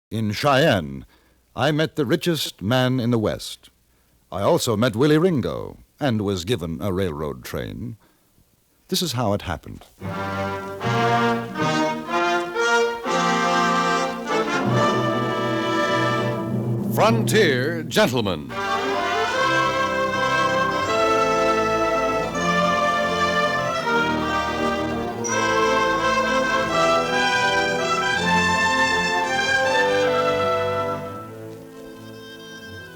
In Cheyenne, I met the richest man in the West. I also met Willie Ringo and was given a railroad train. This is how it happened. Frontier Gentlemen.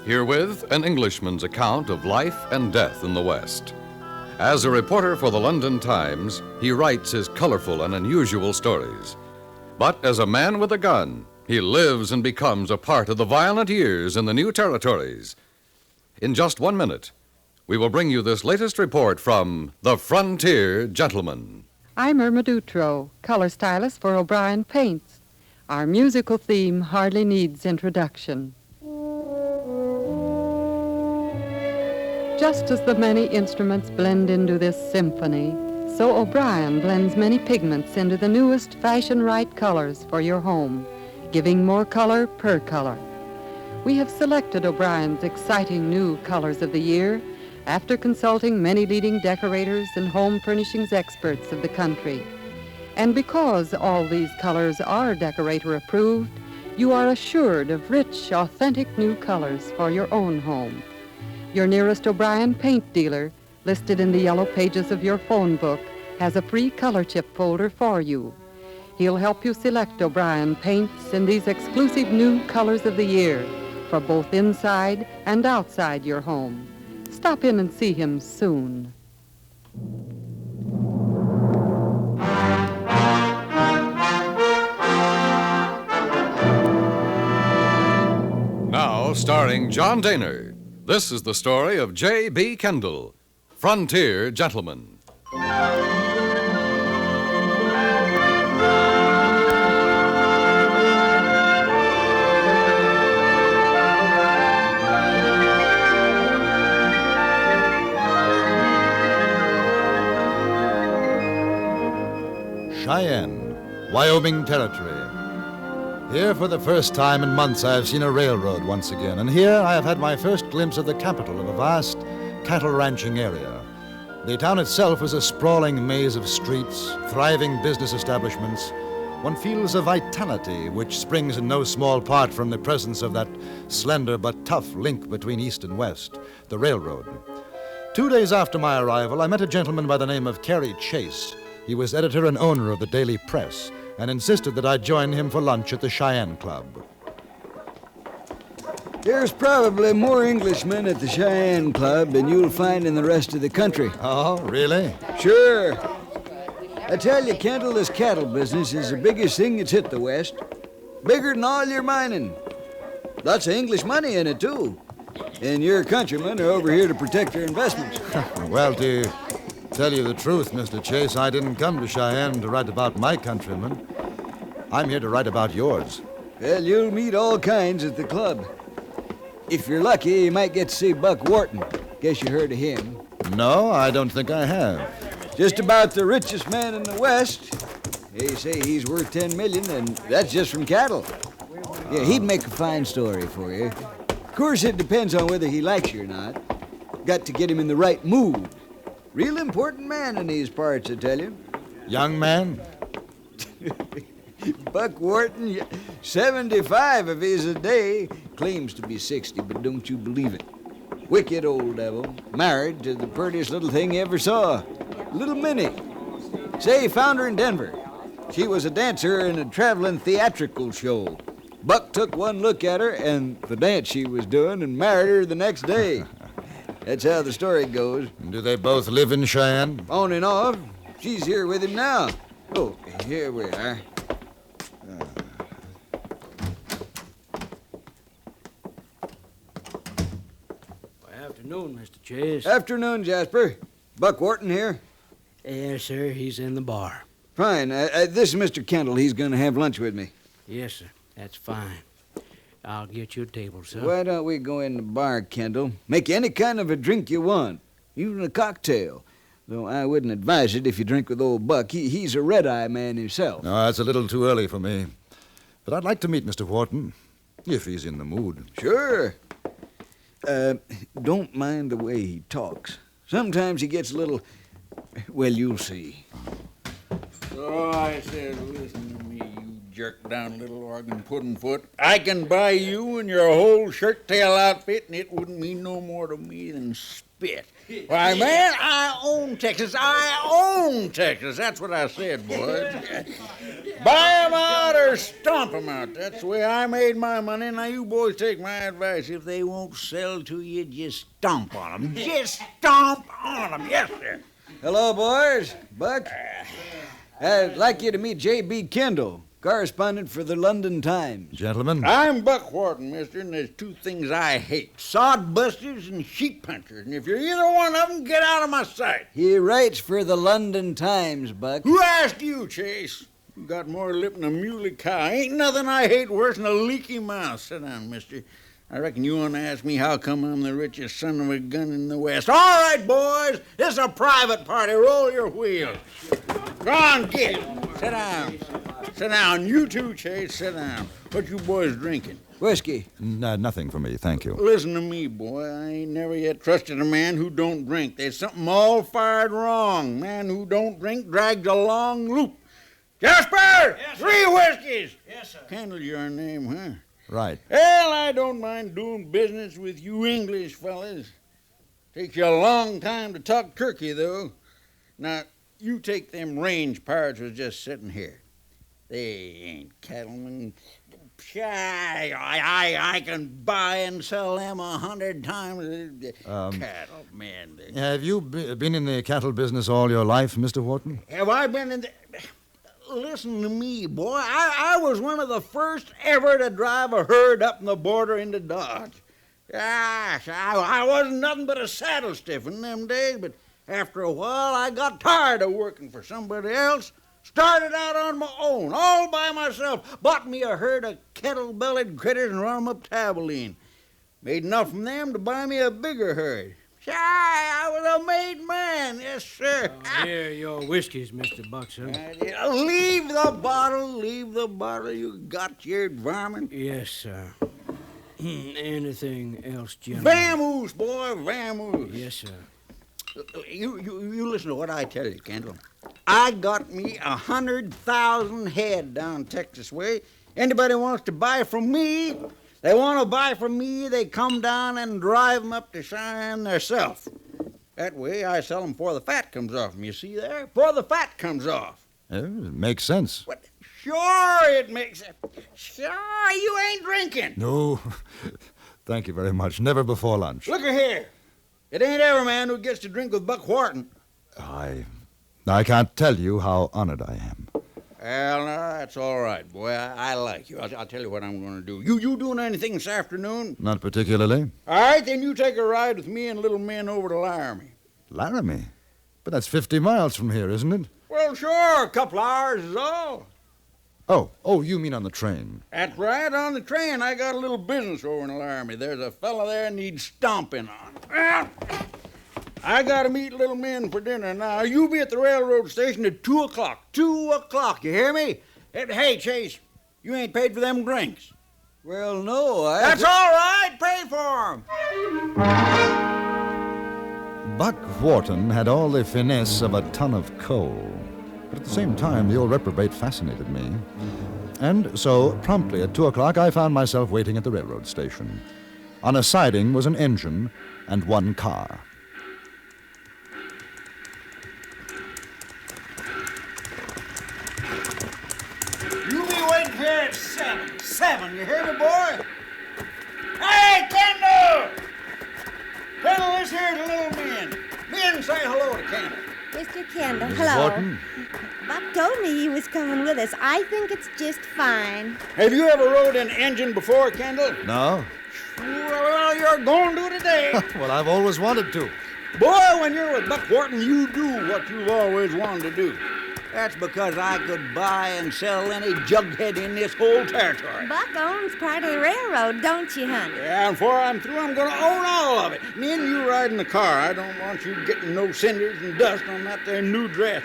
Herewith, an Englishman's account of life and death in the West. As a reporter for the London Times, he writes his colorful and unusual stories. But as a man with a gun, he lives and becomes a part of the violent years in the new territories. In just 1 minute, we will bring you this latest report from the Frontier Gentleman. I'm Irma Dutro, color stylist for O'Brien Paints. Our musical theme hardly needs introduction. Just as the many instruments blend into this symphony, so O'Brien blends many pigments into the newest fashion-right colors for your home, giving more color per color. We have selected O'Brien's exciting new colors of the year after consulting many leading decorators and home furnishings experts of the country. And because all these colors are decorator approved, you are assured of rich, authentic new colors for your own home. Your nearest O'Brien paint dealer, listed in the yellow pages of your phone book, has a free color chip folder for you. He'll help you select O'Brien paints in these exclusive new colors of the year for both inside and outside your home. Stop in and see him soon. Now, starring John Daner. This is the story of J.B. Kendall, Frontier Gentleman. Cheyenne, Wyoming Territory. Here for the first time in months I have seen a railroad once again, and here I have had my first glimpse of the capital of a vast cattle ranching area. The town itself is a sprawling maze of streets, thriving business establishments. One feels a vitality which springs in no small part from the presence of that slender but tough link between East and West, the railroad. 2 days after my arrival, I met a gentleman by the name of Carey Chase. He was editor and owner of the Daily Press, and insisted that I join him for lunch at the Cheyenne Club. There's probably more Englishmen at the Cheyenne Club than you'll find in the rest of the country. Oh, really? Sure. I tell you, Kendall, this cattle business is the biggest thing that's hit the West. Bigger than all your mining. Lots of English money in it, too. And your countrymen are over here to protect their investments. Well, to tell you the truth, Mr. Chase, I didn't come to Cheyenne to write about my countrymen. I'm here to write about yours. Well, you'll meet all kinds at the club. If you're lucky, you might get to see Buck Wharton. Guess you heard of him. No, I don't think I have. Just about the richest man in the West. They say he's worth $10 million, and that's just from cattle. Yeah, he'd make a fine story for you. Of course, it depends on whether he likes you or not. Got to get him in the right mood. Real important man in these parts, I tell you. Young man? Buck Wharton, 75 if he's a day. Claims to be 60, but don't you believe it. Wicked old devil. Married to the prettiest little thing you ever saw. Little Minnie. Say, found her in Denver. She was a dancer in a traveling theatrical show. Buck took one look at her and the dance she was doing and married her the next day. That's how the story goes. Do they both live in Cheyenne? On and off. She's here with him now. Oh, here we are. Afternoon, Mr. Chase. Afternoon, Jasper. Buck Wharton here. Yes, sir. He's in the bar. Fine. This is Mr. Kendall. He's going to have lunch with me. Yes, sir. That's fine. I'll get you a table, sir. Why don't we go in the bar, Kendall? Make any kind of a drink you want, even a cocktail. Though I wouldn't advise it if you drink with old Buck. He's a red-eye man himself. No, that's a little too early for me. But I'd like to meet Mr. Wharton, if he's in the mood. Sure. Don't mind the way he talks. Sometimes he gets a little... Well, you'll see. So I said, listen to me, you jerk-down little organ pudding foot. I can buy you and your whole shirt-tail outfit, and it wouldn't mean no more to me than spit. Why, man, I own Texas. I own Texas. That's what I said, boys. Buy 'em out or stomp 'em out. That's the way I made my money. Now, you boys take my advice. If they won't sell to you, just stomp on 'em. Just stomp on 'em. Yes, sir. Hello, boys. Buck. I'd like you to meet J.B. Kendall, correspondent for the London Times. Gentlemen, I'm Buck Wharton, mister, and there's two things I hate. Sodbusters and sheep punchers. And if you're either one of them, get out of my sight. He writes for the London Times, Buck. Who asked you, Chase? You got more lip than a muley cow. Ain't nothing I hate worse than a leaky mouth. Sit down, mister. I reckon you want to ask me how come I'm the richest son of a gun in the West. All right, boys. This is a private party. Roll your wheels. Go on, get. Sit down. Sit down. You too, Chase. Sit down. What you boys drinking? Whiskey. nothing for me, thank you. Listen to me, boy. I ain't never yet trusted a man who don't drink. There's something all fired wrong. Man who don't drink drags a long loop. Jasper! Yes, sir. 3 whiskeys! Yes, sir. Candle your name, huh? Right. Well, I don't mind doing business with you English fellas. Takes you a long time to talk turkey, though. Now, you take them range pirates who's just sitting here. They ain't cattlemen. I can buy and sell them 100 times. Cattlemen. Have you been in the cattle business all your life, Mr. Wharton? Have I been in the... Listen to me, boy. I was one of the first ever to drive a herd up in the border into Dodge. Gosh, I wasn't nothing but a saddle stiff in them days, but after a while I got tired of working for somebody else. Started out on my own, all by myself. Bought me a herd of kettle-bellied critters and run 'em up to Abilene. Made enough from them to buy me a bigger herd. I was a made man, yes, sir. Here are your whiskeys, Mr. Buckson. Leave the bottle. You got your varmint. Yes, sir. Anything else, gentlemen? Vamoose, boy, vamoose. Yes, sir. You listen to what I tell you, Kendall. I got me 100,000 head down Texas way. Anybody wants to buy from me, they want to buy from me, they come down and drive 'em up to Cheyenne theirself. That way I sell 'em before the fat comes off 'em. You see there? Before the fat comes off. It makes sense. What? Sure it makes it. Sure, you ain't drinking. No, thank you very much. Never before lunch. Look here. It ain't every man who gets to drink with Buck Wharton. I can't tell you how honored I am. Well, no, that's all right, boy. I like you. I'll tell you what I'm going to do. You doing anything this afternoon? Not particularly. All right, then you take a ride with me and little men over to Laramie. Laramie? But that's 50 miles from here, isn't it? Well, sure. A couple hours is all. Oh, you mean on the train? That's right, on the train. I got a little business over in Laramie. There's a fella there needs stomping on. Well, I got to meet little men for dinner. Now, you be at the railroad station at 2 o'clock. 2 o'clock, you hear me? Hey, Chase, you ain't paid for them drinks. Well, no, That's all right. Pay for 'em. Buck Wharton had all the finesse of a ton of coal. But at the same time, the old reprobate fascinated me. And so, promptly at 2 o'clock, I found myself waiting at the railroad station. On a siding was an engine and one car. You be waiting here at 7. 7, you hear me, boy? Hey, Kendall! Kendall, this here's the little men. Men, say hello to Kendall. Mr. Kendall, Mrs. hello. Wharton? Buck told me he was coming with us. I think it's just fine. Have you ever rode an engine before, Kendall? No? Well, you're going to today. Well, I've always wanted to. Boy, when you're with Buck Wharton, you do what you've always wanted to do. That's because I could buy and sell any jughead in this whole territory. Buck owns part of the railroad, don't you, honey? Yeah, and before I'm through, I'm going to own all of it. Me and you ride in the car. I don't want you getting no cinders and dust on that there new dress.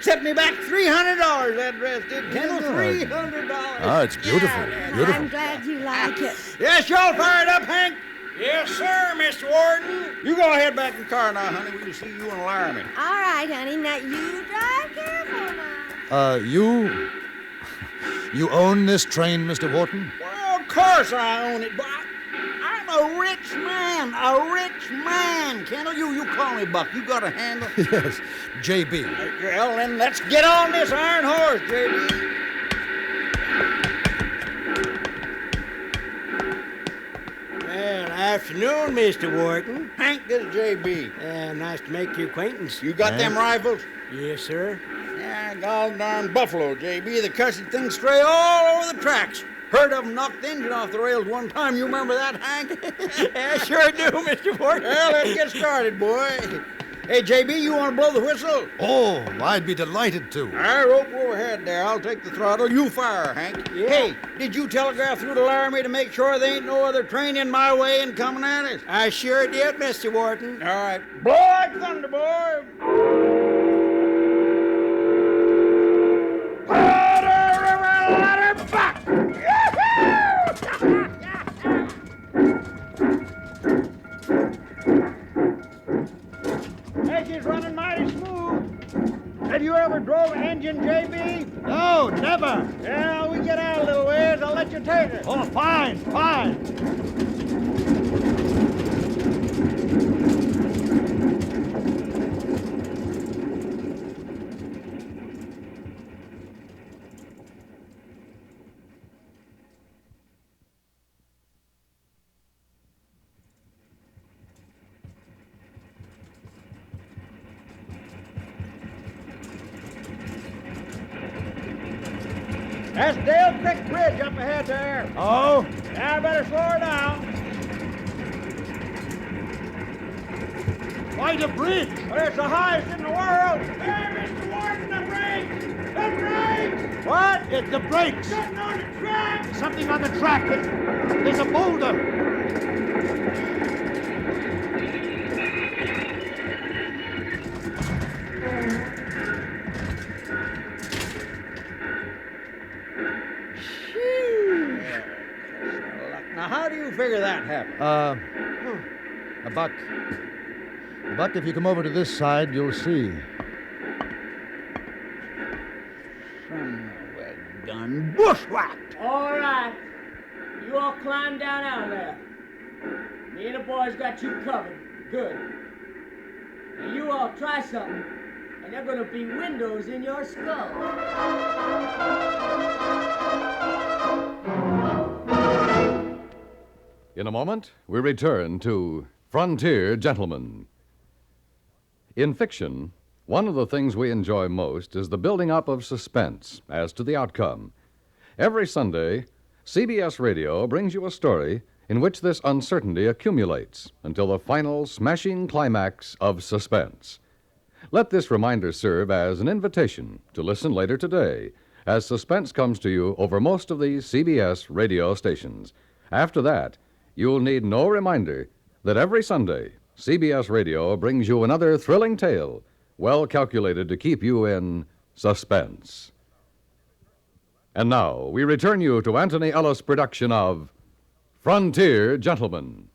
Set me back $300, that dress did, Kendall. $300. Ah, it's beautiful. I'm Beautiful. glad you like it. Yes, y'all fired up, Hank? Yes, sir, Mr. Wharton. You go ahead back in the car now, honey. We can see you and Laramie. All right, honey. Now you drive careful now. You own this train, Mr. Wharton? Well, of course I own it, but I'm a rich man. A rich man. Kendall, you call me Buck. You got a handle? Yes, J.B. Well, then let's get on this iron horse, J.B. Well, afternoon, Mr. Wharton. Hank, this is J.B. Nice to make your acquaintance. You got them rifles? Yes, sir. Yeah, gol darn buffalo, J.B. The cussed things stray all over the tracks. Heard of them knock the engine off the rails one time. You remember that, Hank? I sure do, Mr. Wharton. Well, let's get started, boy. Hey, J.B., you want to blow the whistle? Oh, I'd be delighted to. All right, rope overhead there. I'll take the throttle. You fire, Hank. Yeah. Hey, did you telegraph through to Laramie to make sure there ain't no other train in my way and coming at us? I sure did, Mr. Wharton. All right. Blow like thunder, boy. Back! Hey, she's running mighty smooth. Have you ever drove an engine, J.B.? No, never. Yeah, we get out a little ways. I'll let you take it. Oh, fine, fine. That's Dale Creek Bridge up ahead there. Oh? Now I better slow her down. Why the bridge? Well, it's the highest in the world. Hey, Mr. Wharton, the brakes! The brakes! What? It's the brakes. Something on the track! Something on the track. There's a boulder. Now, how do you figure that happened? Buck, if you come over to this side, you'll see. Son of a gun. Bushwhacked! All right. You all climb down out of there. Me and the boys got you covered. Good. Now you all try something, and there are going to be windows in your skull. In a moment, we return to Frontier Gentlemen. In fiction, one of the things we enjoy most is the building up of suspense as to the outcome. Every Sunday, CBS Radio brings you a story in which this uncertainty accumulates until the final smashing climax of suspense. Let this reminder serve as an invitation to listen later today as suspense comes to you over most of these CBS radio stations. After that, you'll need no reminder that every Sunday, CBS Radio brings you another thrilling tale well calculated to keep you in suspense. And now, we return you to Anthony Ellis' production of Frontier Gentlemen.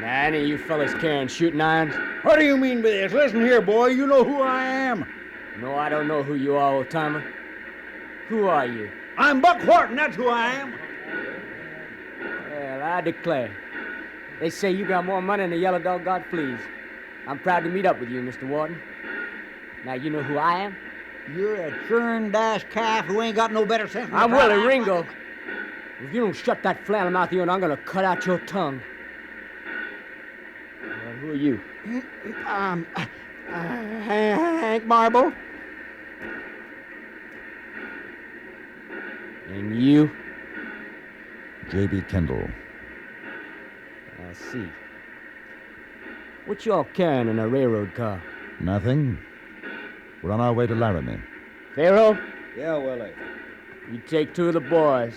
Any of you fellas carrying shooting irons? What do you mean by this? Listen here, boy. You know who I am. No, I don't know who you are, old-timer. Who are you? I'm Buck Wharton. That's who I am. Well, I declare. They say you got more money than a yellow dog got fleas. I'm proud to meet up with you, Mr. Wharton. Now, you know who I am? You're a churn-dash calf who ain't got no better sense than I'm to Willie try- Ringo. If you don't shut that flannel mouth of yours, I'm gonna cut out your tongue. Well, who are you? Hank Marble. And you? J.B. Kendall. I see. What y'all carrying in a railroad car? Nothing. We're on our way to Laramie. Pharaoh, Yeah, Willie. you take 2 of the boys.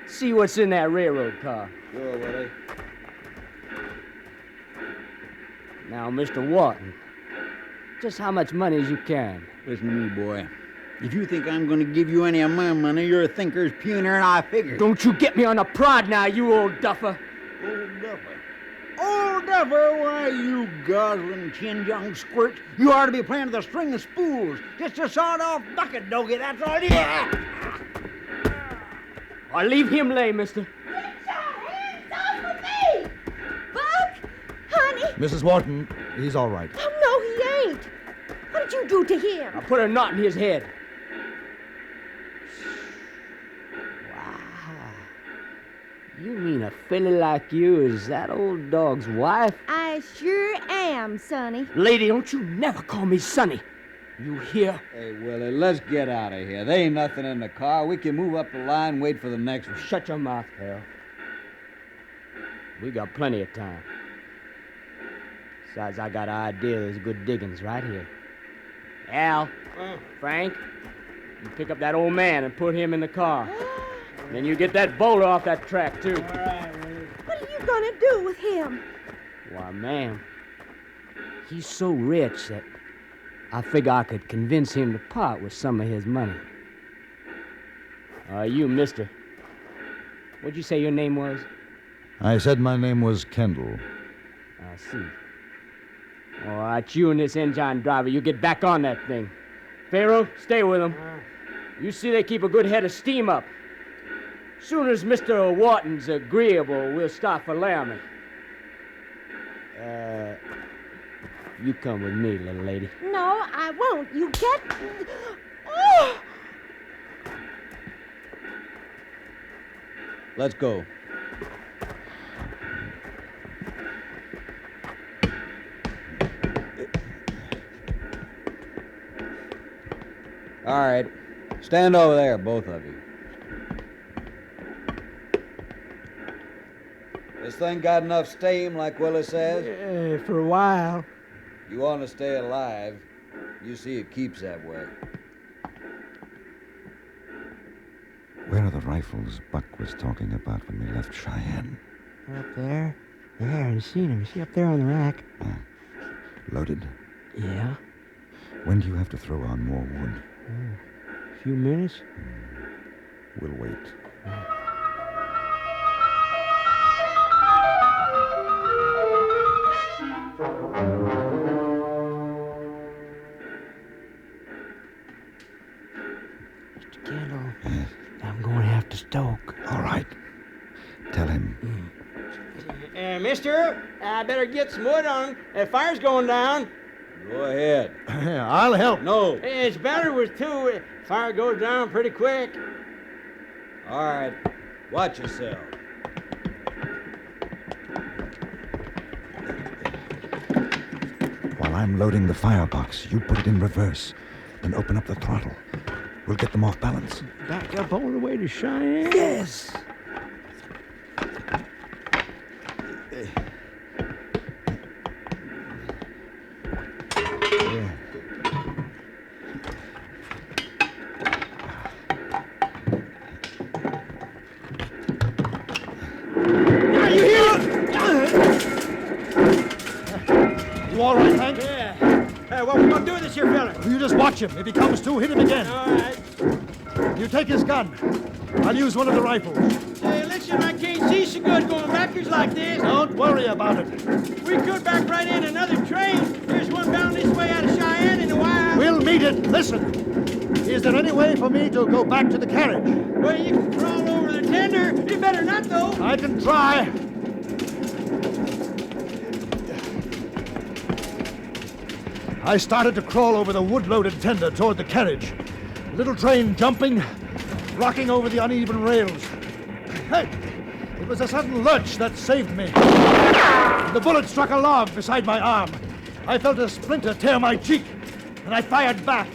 See what's in that railroad car. Sure, Willie. Now, Mr. Wharton, just how much money is you carrying? Listen to me, boy. If you think I'm going to give you any of my money, you're a thinker's puner than I figured. Don't you get me on the prod now, you old duffer. Old Duffer. Old Duffer, why, you gozzling chin-young squirt. You ought to be playing with a string of spools. Just a sawed-off bucket, doggy, that's all you are. Or leave him lay, mister. Get your hands off of me! Buck! Honey! Mrs. Wharton, he's all right. Oh, no, he ain't. What did you do to him? I put a knot in his head. Wow. You mean a filly like you is that old dog's wife? I sure am, Sonny. Lady, don't you never call me Sonny. You hear? Hey, Willie, let's get out of here. There ain't nothing in the car. We can move up the line and wait for the next one. Shut your mouth, Hal. We got plenty of time. Besides, I got an idea there's good diggings right here. Al, Frank, you pick up that old man and put him in the car. Then you get that boulder off that track, too. What are you gonna do with him? Why, ma'am, he's so rich that I figure I could convince him to part with some of his money. You, mister, what'd you say your name was? I said my name was Kendall. I see. All right, you and this engine driver, you get back on that thing. Pharaoh, stay with them. You see they keep a good head of steam up. Soon as Mr. Wharton's agreeable, we'll start for Laramie. You come with me, little lady. No, I won't. You get... Oh! Let's go. All right. Stand over there, both of you. This thing got enough steam, like Willie says? For a while. You want to stay alive, you see it keeps that way. Where are the rifles Buck was talking about when we left Cheyenne? Up there? Yeah, I've seen them. See up there on the rack? Loaded? Yeah. When do you have to throw on more wood? A few minutes? We'll wait. Mr. Kendall, I'm going after Stoke. All right. Tell him. Mister, I better get some wood on. The fire's going down. Go ahead. I'll help. No. It's better with 2. Fire goes down pretty quick. All right. Watch yourself. While I'm loading the firebox, you put it in reverse. Then open up the throttle. We'll get them off balance. Back up all the way to Cheyenne? Yes! You all right, Hank? Yeah. Hey, what we gonna do with this here fella? You just watch him. If he comes to, hit him again. All right. You take his gun. I'll use one of the rifles. Hey, listen, I can't see so good going backwards like this. Don't worry about it. We could back right in another train. There's one bound this way out of Cheyenne in a while. We'll meet it. Listen. Is there any way for me to go back to the carriage? Well, you can crawl over the tender. You better not, though. I can try. I started to crawl over the wood-loaded tender toward the carriage. The little train jumping, rocking over the uneven rails. Hey, it was a sudden lurch that saved me. The bullet struck a log beside my arm. I felt a splinter tear my cheek, and I fired back.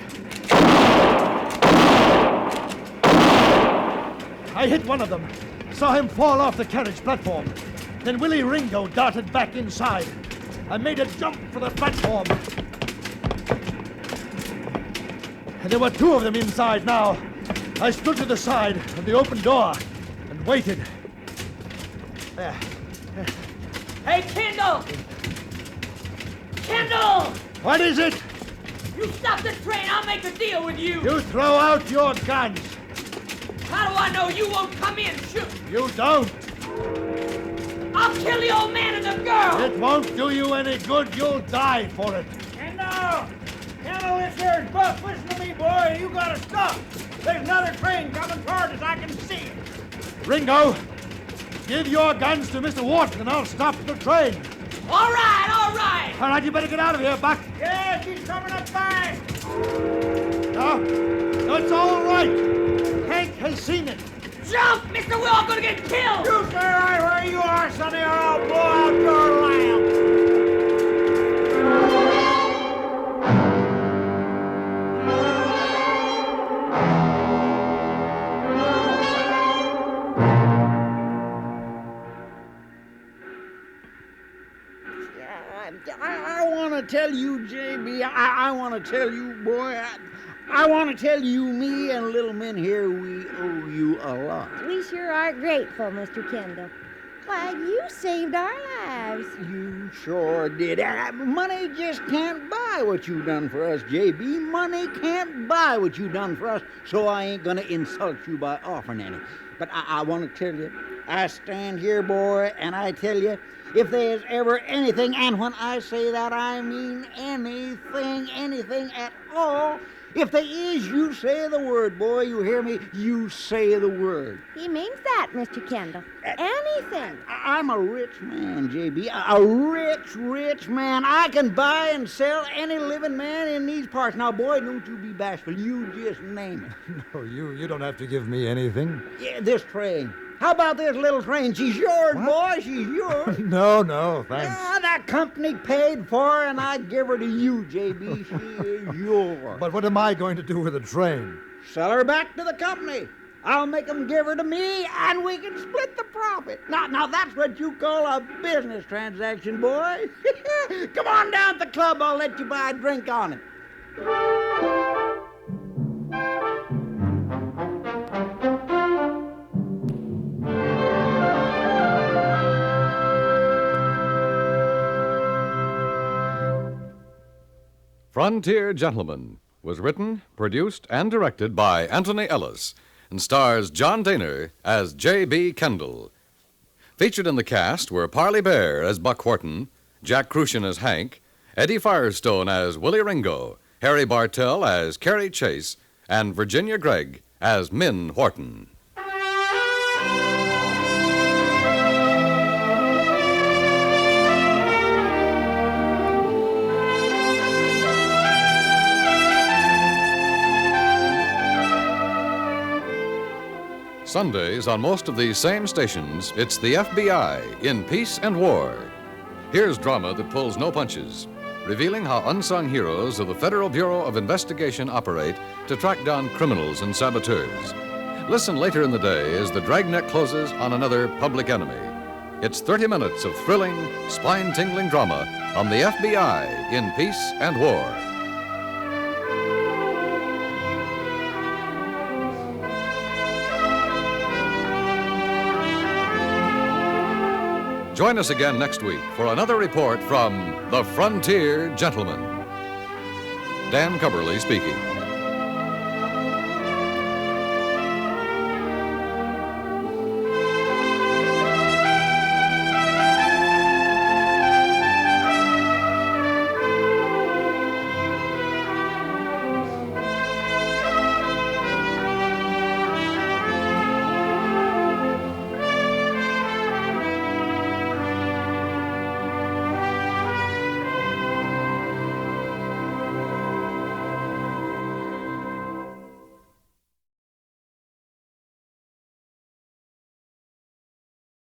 I hit one of them, Saw him fall off the carriage platform. Then Willie Ringo darted back inside. I made a jump for the platform. And there were two of them inside now. I stood to the side of the open door and waited. There. Hey, Kendall! Kendall! What is it? You stop the train, I'll make a deal with you! You throw out your guns. How do I know you won't come in and shoot? You don't. I'll kill the old man and the girl! It won't do you any good. You'll die for it. Kendall, this here's Buck. Listen to me, boy. You gotta stop. There's another train coming toward us. I can see it. Ringo, give your guns to Mr. Wharton and I'll stop the train. All right, all right! All right, you better get out of here, Buck. Yeah, she's coming up fast. No, it's all right. Hank has seen it. Jump! Mr. Will, I'm gonna get killed! You stay right where you are, sonny, or I'll blow out your lamp. I want to tell you, J.B., I want to tell you, boy, I want to tell you, me and little Min here, we owe you a lot. We sure are grateful, Mr. Kendall. Why, you saved our lives. You sure did. Money just can't buy what you done for us, J.B. Money can't buy what you done for us, so I ain't gonna insult you by offering any. But I want to tell you, I stand here, boy, and I tell you, if there's ever anything, and when I say that, I mean anything at all, if there is, you say the word, boy, you hear me? You say the word. He means that, Mr. Kendall. Anything. I'm a rich man, J.B. A rich man. I can buy and sell any living man in these parts. Now, boy, don't you be bashful. You just name it. No, you don't have to give me anything. Yeah, this train. How about this little train? She's yours, boy. She's yours. No, thanks. Ah, that company paid for her, and I'd give her to you, J.B. She is yours. But what am I going to do with the train? Sell her back to the company. I'll make them give her to me, and we can split the profit. Now that's what you call a business transaction, boy. Come on down to the club. I'll let you buy a drink on it. Frontier Gentlemen was written, produced, and directed by Anthony Ellis and stars John Daner as J.B. Kendall. Featured in the cast were Parley Bear as Buck Wharton, Jack Crucian as Hank, Eddie Firestone as Willie Ringo, Harry Bartell as Carrie Chase, and Virginia Gregg as Min Wharton. Sundays on most of these same stations, it's the FBI in Peace and War. Here's drama that pulls no punches, revealing how unsung heroes of the Federal Bureau of Investigation operate to track down criminals and saboteurs. Listen later in the day as the dragnet closes on another public enemy. It's 30 minutes of thrilling, spine-tingling drama on the FBI in Peace and War. Join us again next week for another report from the Frontier Gentlemen. Dan Cubberly speaking.